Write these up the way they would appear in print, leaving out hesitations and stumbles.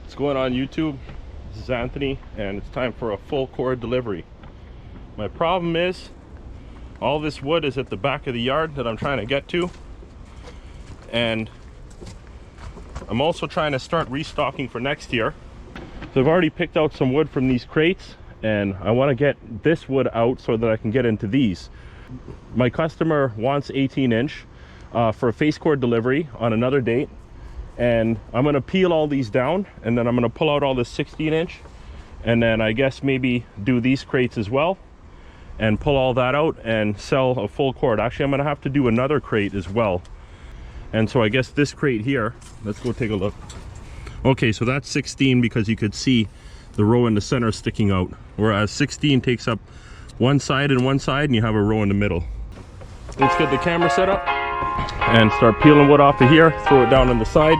What's going on YouTube? This is Anthony and it's time for a full cord delivery. My problem is all this wood is at the back of the yard that I'm trying to get to, and I'm also trying to start restocking for next year. So I've already picked out some wood from these crates and I want to get this wood out so that I can get into these. My customer wants 18-inch for a face cord delivery on another date, and I'm going to peel all these down and then I'm going to pull out all this 16-inch, and then I guess maybe do these crates as well and pull all that out and sell a full cord. Actually, I'm going to have to do another crate as well. And so I guess this crate here, let's go take a look. Okay, so that's 16 because you could see the row in the center sticking out, whereas 16 takes up one side and you have a row in the middle. Let's get the camera set up and start peeling wood off of here, throw it down on the side.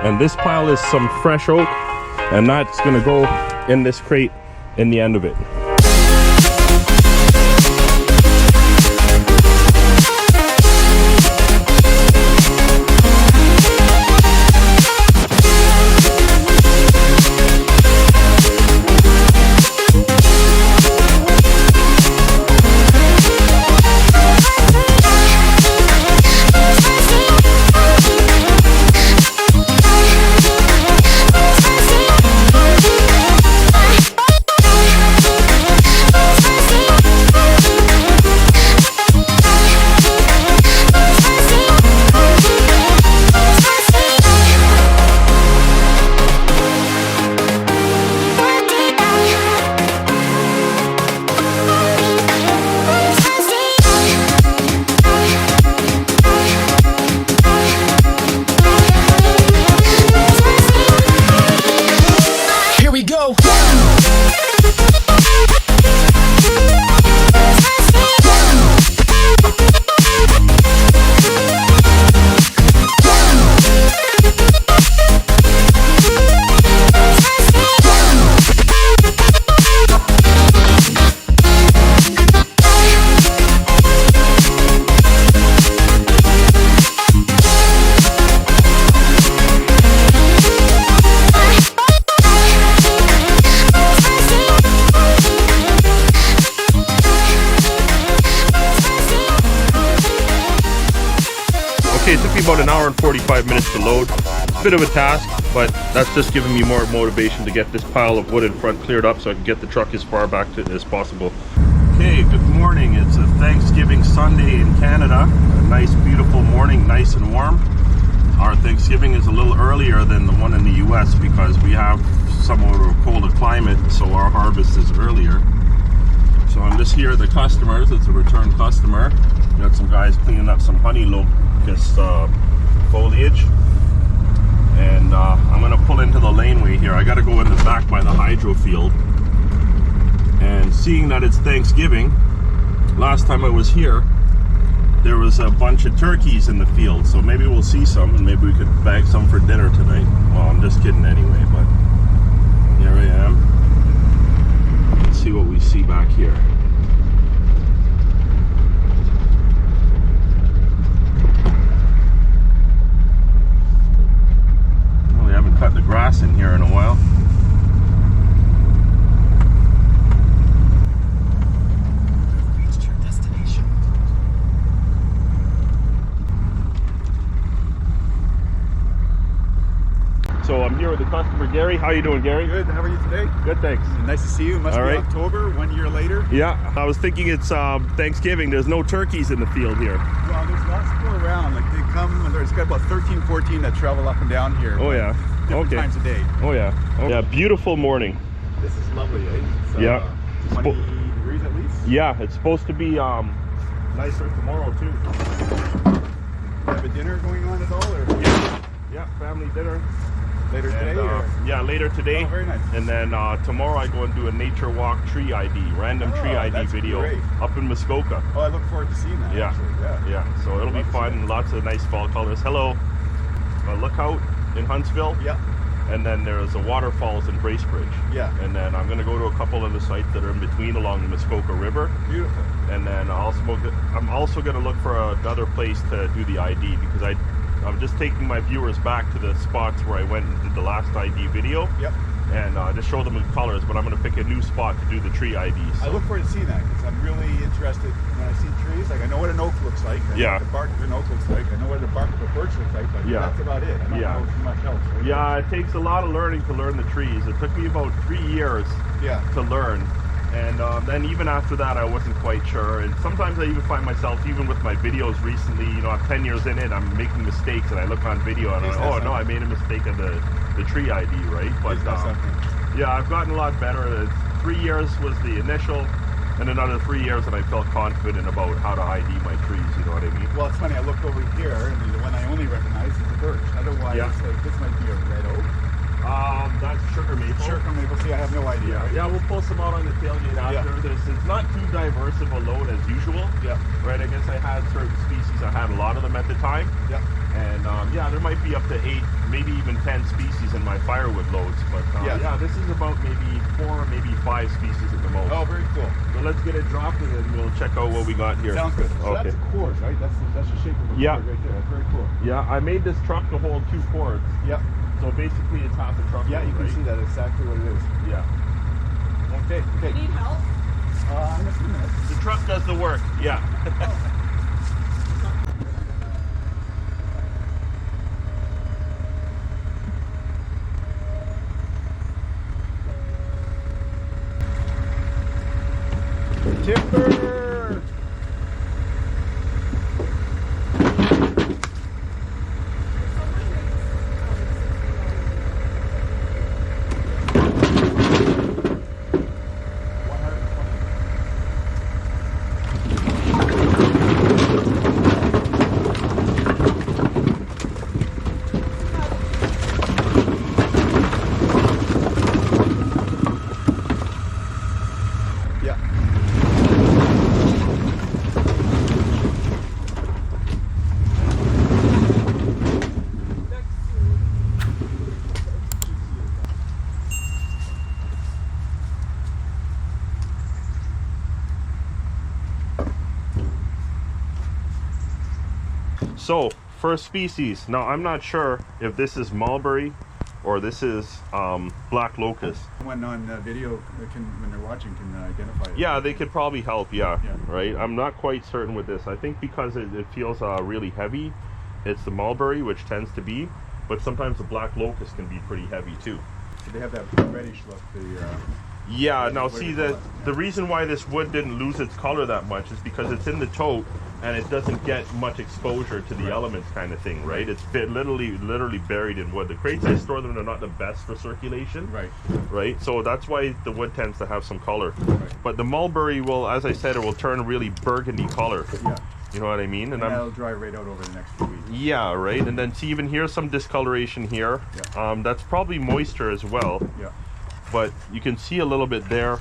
And this pile is some fresh oak, and that's gonna go in this crate in the end of it. Okay, it took me about an hour and 45 minutes to load. Bit of a task, but that's just giving me more motivation to get this pile of wood in front cleared up so I can get the truck as far back as possible. Okay, good morning. It's a Thanksgiving Sunday in Canada. A nice, beautiful morning, nice and warm. Our Thanksgiving is a little earlier than the one in the US because we have somewhat of a colder climate, so our harvest is earlier. So I'm just here at the customers. It's a return customer. We got some guys cleaning up some honey locust foliage, and I'm gonna pull into the laneway here. I gotta go in the back by the hydro field, and seeing that it's Thanksgiving, last time I was here there was a bunch of turkeys in the field, so maybe we'll see some and maybe we could bag some for dinner tonight. Well, I'm just kidding anyway, but here I am. Let's see what we see back here. Cut the grass in here in a while. Reached your destination. So I'm here with the customer Gary. How you doing, Gary? Good. How are you today? Good, thanks. Nice to see you. Must All be right. October, 1 year later. Yeah, I was thinking it's Thanksgiving. There's no turkeys in the field here. Well, there's lots to go around. Like they come, and there's got about 13, 14 that travel up and down here. Oh yeah. Different Okay. times a day. Oh yeah. Oh yeah. Beautiful morning. This is lovely, eh? It's, Yeah. 20 degrees at least. Yeah, it's supposed to be nicer tomorrow too. You have a dinner going on at all, or Yeah, family dinner. later today? And, Or? yeah, later today. Oh, very nice. And then tomorrow I go and do a nature walk tree ID, random tree ID that's video great. up in Muskoka. Oh, I look forward to seeing that. Yeah. Actually. Yeah, so it'll be Love to see fun. that. Lots of nice fall colors. Hello, Lookout in Huntsville. Yeah. And then there's a waterfalls in Bracebridge. Yeah. And then I'm going to go to a couple of the sites that are in between along the Muskoka River. Beautiful. And then I'm also going to look for another place to do the ID, because I'm just taking my viewers back to the spots where I went and did the last ID video. Yep. And just show them the colors, but I'm going to pick a new spot to do the tree IDs. I look forward to seeing that because I'm really interested when I see trees. Like I know what an oak looks like. I know what the bark of an oak looks like. I know what the bark of a birch looks like, but that's about it. I don't know too much else. Right? Yeah, it takes a lot of learning to learn the trees. It took me about 3 years to learn. And then even after that, I wasn't quite sure. And sometimes I even find myself, even with my videos recently, you know, I'm 10 years in it, I'm making mistakes, and I look on video and I'm like, oh no, I made a mistake of the tree ID, right? But yeah, I've gotten a lot better. 3 years was the initial, and another 3 years, and I felt confident about how to ID my trees. You know what I mean? Well, it's funny. I looked over here, and the one I only recognize is the birch. Otherwise, like, this might be a red oak. That's sugar maple. Sugar maple. See, I have no idea. Yeah, we'll pull some out on the tailgate after. It's not too diverse of a load as usual. Yeah. Right. I guess I had certain species. I had a lot of them at the time. Yeah. And yeah, there might be up to 8, maybe even 10 species in my firewood loads. But yeah, this is about maybe 4, maybe 5 species at the most. Oh, very cool. So let's get it dropped and then we'll check out what we got here. Sounds good. So that's a cord, right? That's the shape of a cord right there. That's very cool. Yeah, I made this truck to hold 2 cords. Yep. So basically it's half a truck. Yeah, you can see that exactly what it is. Yeah. Okay. You need help? In a few minutes. The truck does the work. Yeah. Timber! So, first species. Now, I'm not sure if this is mulberry or this is black locust. When on video, when they're watching, can identify it. Yeah, they could probably help, right? I'm not quite certain with this. I think because it feels really heavy, it's the mulberry, which tends to be, but sometimes the black locust can be pretty heavy too. So they have that reddish look. Yeah, now see, the reason why this wood didn't lose its color that much is because it's in the tote and it doesn't get much exposure to the elements kind of thing, right? It's literally buried in wood. The crates I store them are not the best for circulation, right? So that's why the wood tends to have some color. But the mulberry will, as I said, it will turn really burgundy color. Yeah. You know what I mean? And that'll dry right out over the next few weeks. Yeah, right? And then see, even here's some discoloration here. Yeah. That's probably moisture as well. Yeah. But you can see a little bit there.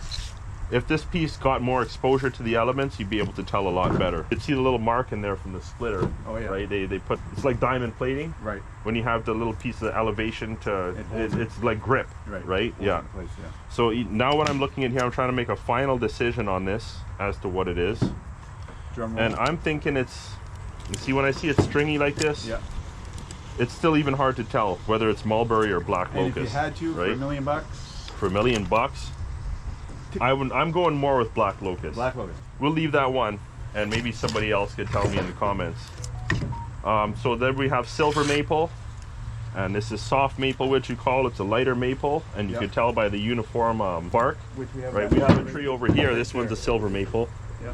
If this piece got more exposure to the elements, you'd be able to tell a lot better. You can see the little mark in there from the splitter. Oh yeah. Right? They put, it's like diamond plating. Right. When you have the little piece of elevation to, it's like grip. Right? Yeah. Place, yeah. So now what I'm looking at here, I'm trying to make a final decision on this as to what it is. Drum roll. And I'm thinking it's, you see when I see it stringy like this? Yeah. It's still even hard to tell whether it's mulberry or black locust. And if you had to, for $1 million? For $1 million? I'm going more with black locust. Black locust. We'll leave that one, and maybe somebody else could tell me in the comments. So then we have silver maple, and this is soft maple, which you call it's a lighter maple, and you can tell by the uniform bark. Which we have. Right, we have a tree over here. This one's a silver maple. Yeah.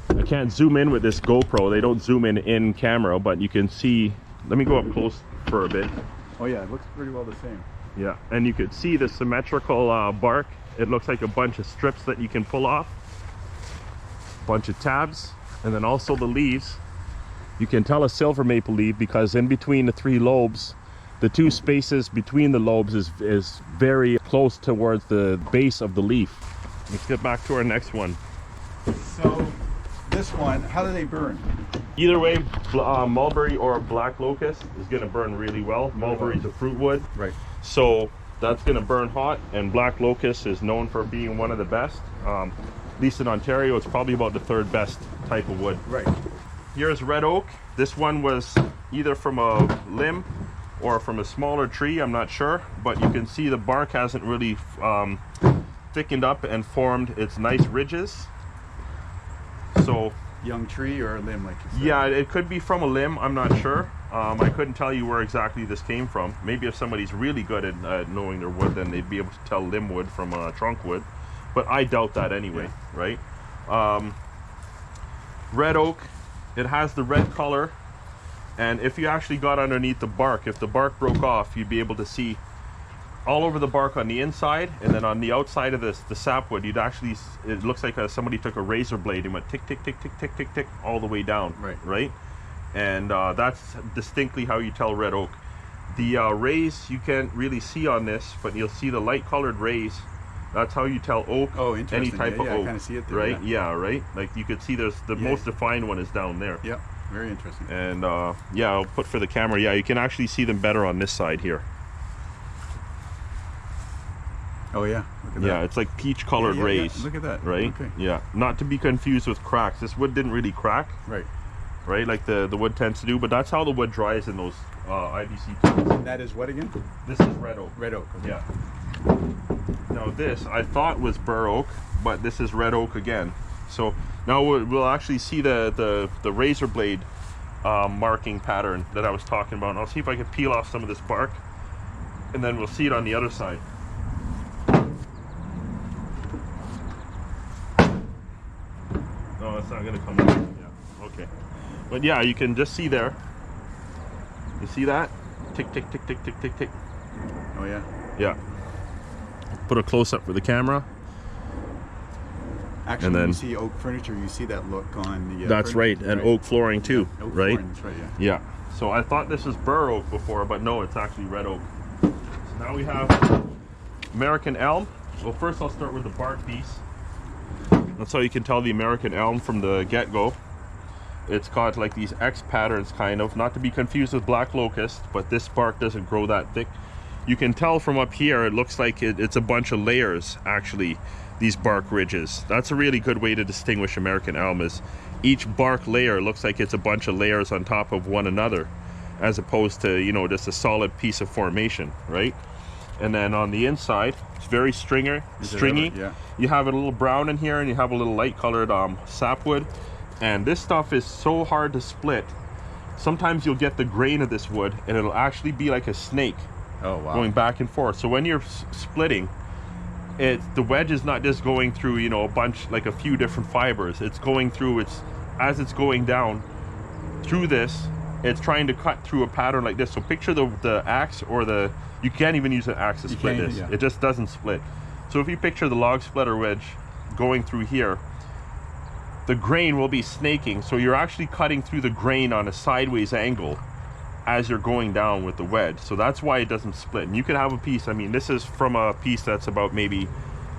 I can't zoom in with this GoPro. They don't zoom in camera, but you can see. Let me go up close for a bit. Oh yeah, it looks pretty well the same. Yeah, and you could see the symmetrical bark. It looks like a bunch of strips that you can pull off, a bunch of tabs, and then also the leaves. You can tell a silver maple leaf because in between the 3 lobes, the 2 spaces between the lobes is very close towards the base of the leaf. Let's get back to our next one. So this one, how do they burn? Either way, mulberry or black locust is going to burn really well. Mulberry is a fruit wood. Right. So that's going to burn hot, and black locust is known for being one of the best. At least in Ontario, it's probably about the 3rd best type of wood. Right. Here's red oak. This one was either from a limb or from a smaller tree, I'm not sure, but you can see the bark hasn't really thickened up and formed its nice ridges. So young tree or a limb, like you said? Yeah, it could be from a limb, I'm not sure. I couldn't tell you where exactly this came from. Maybe if somebody's really good at knowing their wood, then they'd be able to tell limb wood from trunk wood, but I doubt that anyway, right? Red oak, it has the red color, and if you actually got underneath the bark, if the bark broke off, you'd be able to see all over the bark on the inside, and then on the outside of this, the sapwood, you'd actually, it looks like somebody took a razor blade and went tick, tick, tick, tick, tick, tick, tick, all the way down, right? And that's distinctly how you tell red oak. The rays, you can't really see on this, but you'll see the light colored rays. That's how you tell oak, any type of oak, I kind of see it there, right? Yeah, right? Like you could see there's the most defined one is down there. Yeah, very interesting. And yeah, I'll put for the camera, yeah, you can actually see them better on this side here. Oh yeah, look at that. Yeah, it's like peach colored rays. Yeah. Look at that. Right? Okay. Yeah, not to be confused with cracks. This wood didn't really crack. Right, like the wood tends to do, but that's how the wood dries in those IBC tools. That is what again? This is red oak. Red oak. Okay. Yeah. Now this I thought was bur oak, but this is red oak again. So now we'll actually see the razor blade marking pattern that I was talking about. And I'll see if I can peel off some of this bark, and then we'll see it on the other side. No, it's not going to come out. Yeah. Okay. But yeah, you can just see there. You see that? Tick, tick, tick, tick, tick, tick, tick. Oh yeah. Yeah. Put a close up for the camera. Actually, and then, when you see oak furniture, you see that look on the. That's right, and oak flooring too, oak right? Flooring, that's right. Yeah. Yeah. So I thought this was bur oak before, but no, it's actually red oak. So now we have American elm. Well, first I'll start with the bark piece. That's how you can tell the American elm from the get-go. It's got like these X patterns, kind of, not to be confused with black locust, but this bark doesn't grow that thick. You can tell from up here, it looks like it's a bunch of layers, actually, these bark ridges. That's a really good way to distinguish American elm, is each bark layer looks like it's a bunch of layers on top of one another, as opposed to, you know, just a solid piece of formation, right? And then on the inside, it's very stringy. Yeah. You have a little brown in here, and you have a little light colored sapwood. And this stuff is so hard to split. Sometimes you'll get the grain of this wood, and it'll actually be like a snake. Oh wow. Going back and forth. So when you're splitting, the wedge is not just going through, you know, a bunch, like a few different fibers. It's going through, as it's going down through this, it's trying to cut through a pattern like this. So picture the axe, or you can't even use an axe to split this. Yeah. It just doesn't split. So if you picture the log splitter wedge going through here, the grain will be snaking. So you're actually cutting through the grain on a sideways angle as you're going down with the wedge. So that's why it doesn't split. And you can have a piece, I mean, this is from a piece that's about maybe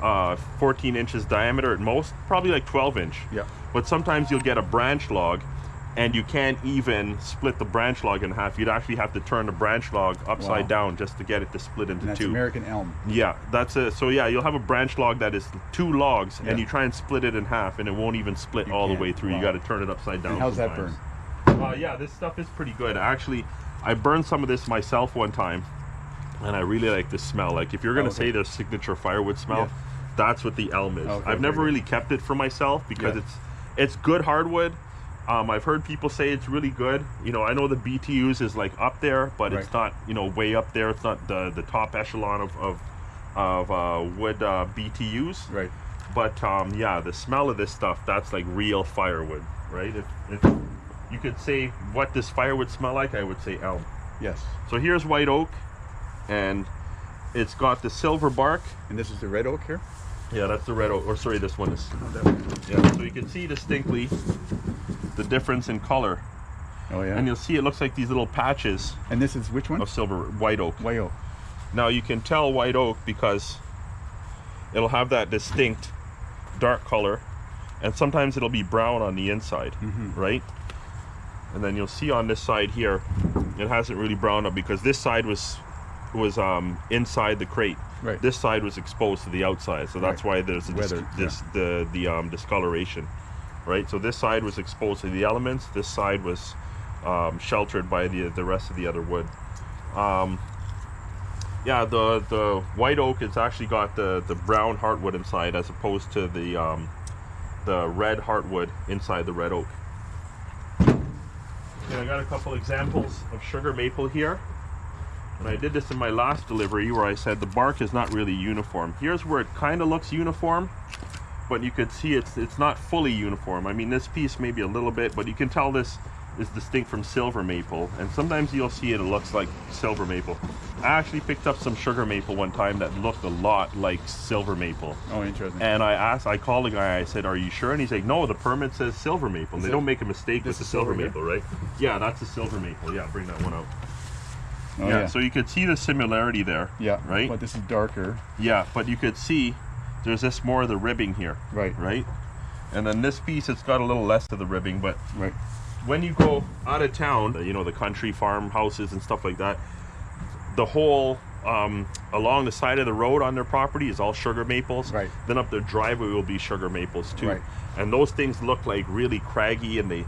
14 inches diameter at most, probably like 12 inch. Yeah. But sometimes you'll get a branch log, and you can't even split the branch log in half. You'd actually have to turn the branch log upside down just to get it to split into that's two. American elm. Yeah, that's it. So yeah, you'll have a branch log that is 2 logs, and you try and split it in half, and it won't even split all the way through. Wow. You got to turn it upside down. And how's sometimes. that burn? Yeah, this stuff is pretty good. Actually, I burned some of this myself one time, and I really like the smell. Like, if you're gonna say their signature firewood smell, that's what the elm is. Okay, I've never really kept it for myself because it's good hardwood. I've heard people say it's really good. You know, I know the BTUs is like up there, but it's not, you know, way up there. It's not the top echelon of wood BTUs. Right. But yeah, the smell of this stuff, that's like real firewood, right? If you could say, what does firewood smell like? I would say elm. Yes. So here's white oak, and it's got the silver bark. And this is the red oak here? Yeah, that's the red oak. Or sorry, this one is. Yeah, so you can see distinctly the difference in color. Oh yeah. And you'll see it looks like these little patches. And this is which one? Of silver, white oak. White oak. Now you can tell white oak because it'll have that distinct dark color, and sometimes it'll be brown on the inside, right? And then you'll see on this side here, it hasn't really browned up because this side was inside the crate. Right. This side was exposed to the outside, so that's why there's the discoloration, right? So this side was exposed to the elements. This side was sheltered by the rest of the other wood. Yeah, the white oak, it's actually got the brown heartwood inside, as opposed to the red heartwood inside the red oak. Okay, I got a couple examples of sugar maple here. And I did this in my last delivery where I said the bark is not really uniform. Here's where it kind of looks uniform, but you could see it's not fully uniform. I mean, this piece maybe a little bit, but you can tell this is distinct from silver maple. And sometimes you'll see it looks like silver maple. I actually picked up some sugar maple one time that looked a lot like silver maple. Oh, interesting. And I called the guy, I said, are you sure? And he's like, no, the permit says silver maple. They don't make a mistake with the silver maple, right? Yeah, that's a silver maple. Yeah, bring that one out. Oh, yeah, so you could see the similarity there. Yeah, right? But this is darker. Yeah, but you could see there's this more of the ribbing here. Right. Right? And then this piece, it's got a little less of the ribbing, but right. When you go out of town, you know, the country farmhouses and stuff like that, the whole along the side of the road on their property is all sugar maples. Right. Then up their driveway will be sugar maples too. Right. And those things look like really craggy, and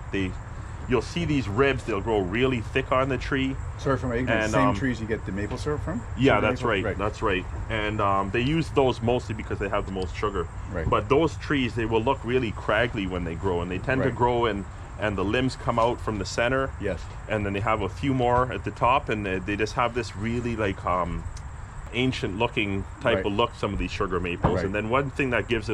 you'll see these ribs, they'll grow really thick on the tree. Sorry for my ignorance, same trees you get the maple syrup from? Yeah, that's right, that's right. And they use those mostly because they have the most sugar. Right. But those trees, they will look really craggy when they grow, and they tend to grow and the limbs come out from the center. Yes. And then they have a few more at the top, and they just have this really like ancient looking type of look, some of these sugar maples. Right. And then one thing that gives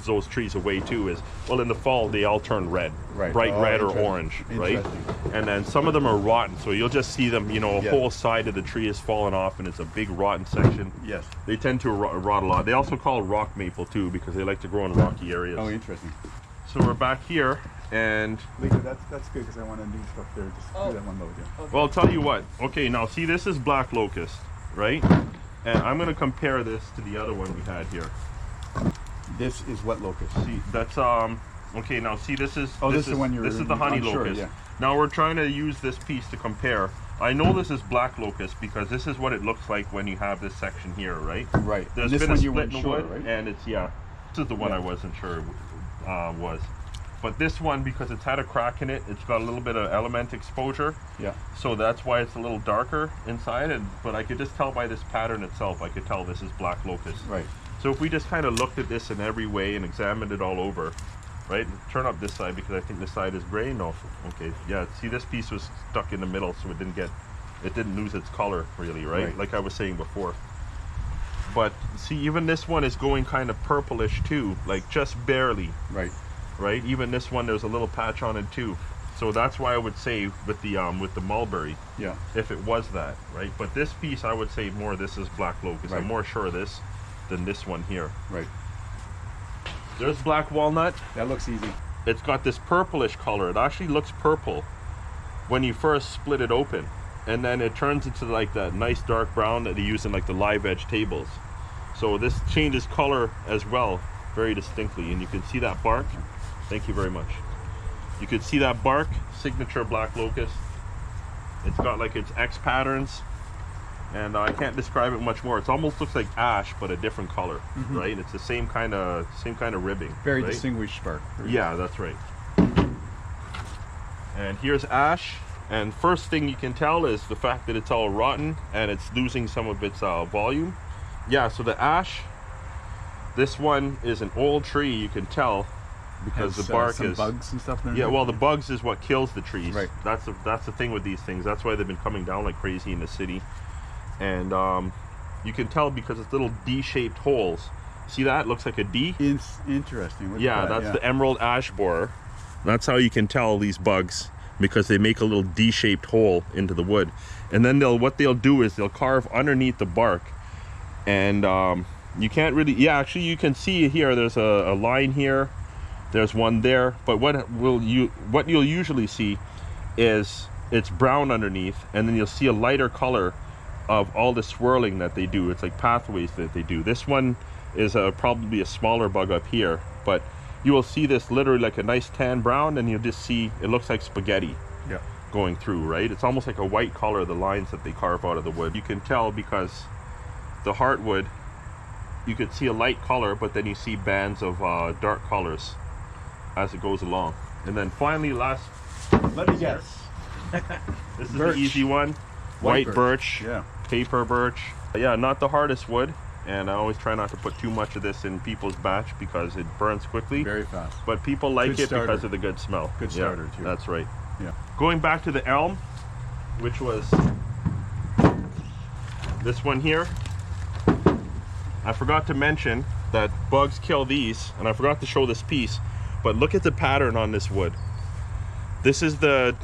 those trees away too is, well, in the fall they all turn red, bright red or orange, right? And then some of them are rotten, so you'll just see them, you know, a whole side of the tree is falling off and it's a big rotten section. Yes. They tend to rot a lot. They also call it rock maple too, because they like to grow in rocky areas. Oh, interesting. So we're back here, and Lisa, that's good, because I want to do stuff there. Just do that one load, yeah. Well, I'll tell you what. Okay, now see, this is black locust, right? And I'm going to compare this to the other one we had here. This is what locust? See, that's okay, now see, this is this is the one this is the honey locust. Sure, yeah. Now we're trying to use this piece to compare. I know this is black locust because this is what it looks like when you have this section here, right? Right. There's this been one a you split in the sure, wood, right? and it's this is the one I wasn't sure was. But this one, because it's had a crack in it, it's got a little bit of element exposure. Yeah. So that's why it's a little darker inside. But I could just tell by this pattern itself, I could tell this is black locust. Right. So if we just kind of looked at this in every way and examined it all over, right? Turn up this side because I think this side is gray. No. Okay. Yeah. See, this piece was stuck in the middle, so it didn't lose its color really, right? Like I was saying before. But see, even this one is going kind of purplish too, like just barely. Right, even this one, there's a little patch on it too. So that's why I would say with the mulberry, if it was that, right? But this piece, I would say more this is black locust. I'm more sure of this than this one here. Right. There's black walnut. That looks easy. It's got this purplish color. It actually looks purple when you first split it open, and then it turns into like that nice dark brown that they use in like the live edge tables. So this changes color as well, very distinctly, and you can see that bark. Thank you very much. You could see that bark, signature black locust. It's got like its X patterns, and I can't describe it much more. It almost looks like ash, but a different color, right? It's the same kind of ribbing. Very distinguished bark. Yeah, that's right. And here's ash, and first thing you can tell is the fact that it's all rotten and it's losing some of its volume. Yeah, so the ash, this one is an old tree, you can tell, because the bark is bugs and stuff there. Yeah, well, the bugs is what kills the trees. Right. That's the thing with these things. That's why they've been coming down like crazy in the city. And you can tell because it's little D-shaped holes. See that? Looks like a D. Interesting. That's the emerald ash borer. That's how you can tell these bugs, because they make a little D-shaped hole into the wood. And then what they'll do is they'll carve underneath the bark, and you can't really. Actually, you can see here. There's a line here. There's one there, but what you'll usually see is it's brown underneath, and then you'll see a lighter color of all the swirling that they do. It's like pathways that they do. This one is probably a smaller bug up here, but you will see this literally like a nice tan brown, and you'll just see it looks like spaghetti going through, right? It's almost like a white color, the lines that they carve out of the wood. You can tell because the heartwood, you could see a light color, but then you see bands of dark colors as it goes along. And then finally, let me guess. This is Birch. the easy one. White birch. Yeah. Paper birch. Yeah, not the hardest wood. And I always try not to put too much of this in people's batch because it burns quickly. Very fast. But people like Good it starter. because of the good smell. Good starter too. That's right. Yeah. Going back to the elm, which was this one here. I forgot to mention that bugs kill these, and I forgot to show this piece, but look at the pattern on this wood. This is the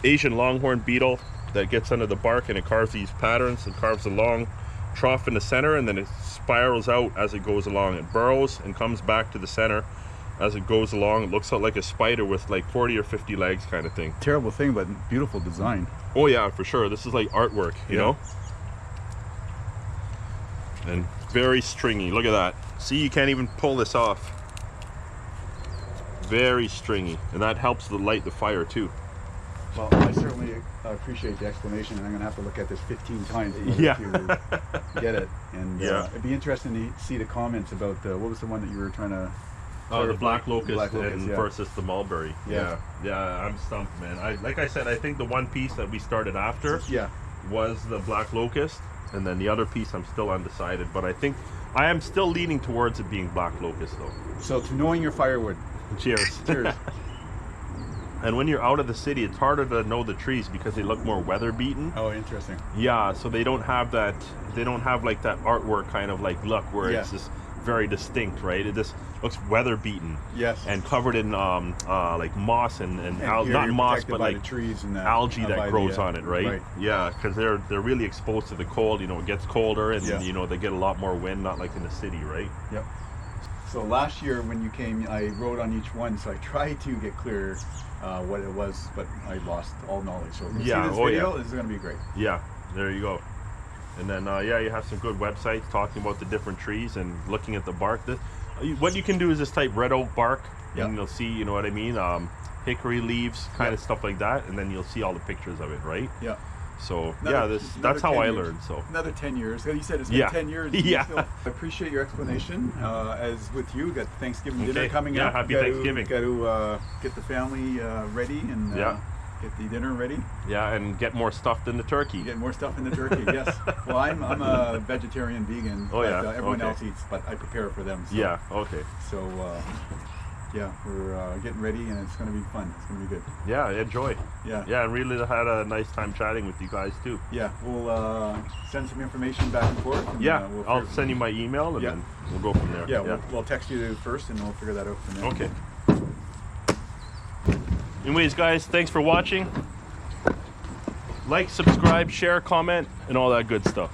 Asian longhorn beetle that gets under the bark, and it carves these patterns. It carves a long trough in the center, and then it spirals out as it goes along. It burrows and comes back to the center as it goes along. It looks like a spider with like 40 or 50 legs kind of thing. Terrible thing, but beautiful design. Oh yeah, for sure. This is like artwork, you know? And very stringy. Look at that. See, you can't even pull this off. Very stringy, and that helps to light the fire too. Well, I certainly appreciate the explanation, and I'm going to have to look at this 15 times in order to get it. And it'd be interesting to see the comments about what was the one that you were trying to... The black locust, locust, versus the mulberry. Yeah, I'm stumped, man. Like I said, I think the one piece that we started after was the black locust, and then the other piece I'm still undecided, but I think I am still leaning towards it being black locust though. So to knowing your firewood. Cheers. Cheers. And when you're out of the city, it's harder to know the trees because they look more weather beaten. Oh, interesting. Yeah, so they don't have that, they don't have like that artwork kind of like look where it's just very distinct, right? It just looks weather beaten. Yes. And covered in like moss and not moss, but like the trees and algae that grows on it, right? Yeah, because they're really exposed to the cold. You know, it gets colder, and you know they get a lot more wind, not like in the city, right? Yep. So last year when you came, I wrote on each one, so I tried to get clear what it was, but I lost all knowledge. So if you see this video, this is going to be great. Yeah, there you go. And then you have some good websites talking about the different trees and looking at the bark. What you can do is just type red oak bark, and you'll see, you know what I mean, hickory leaves, kind of stuff like that, and then you'll see all the pictures of it, right? Yeah. So that's how I learned. So another 10 years. You said it's been 10 years. Yeah. I appreciate your explanation. As with you, got Thanksgiving dinner coming up. Yeah, happy Thanksgiving. Got to get the family ready and get the dinner ready. Yeah, and get more stuff than the turkey. Get more stuff in the turkey. Yes. Well, I'm a vegetarian, vegan. Oh yeah. Everyone else eats, but I prepare for them. So. Yeah. Okay. So. Yeah, we're getting ready, and it's going to be fun. It's going to be good. Yeah, enjoy. Yeah. Yeah, I really had a nice time chatting with you guys, too. Yeah, we'll send some information back and forth. And, I'll send you my email, and then we'll go from there. Yeah, we'll text you first, and we'll figure that out from there. Okay. Anyways, guys, thanks for watching. Like, subscribe, share, comment, and all that good stuff.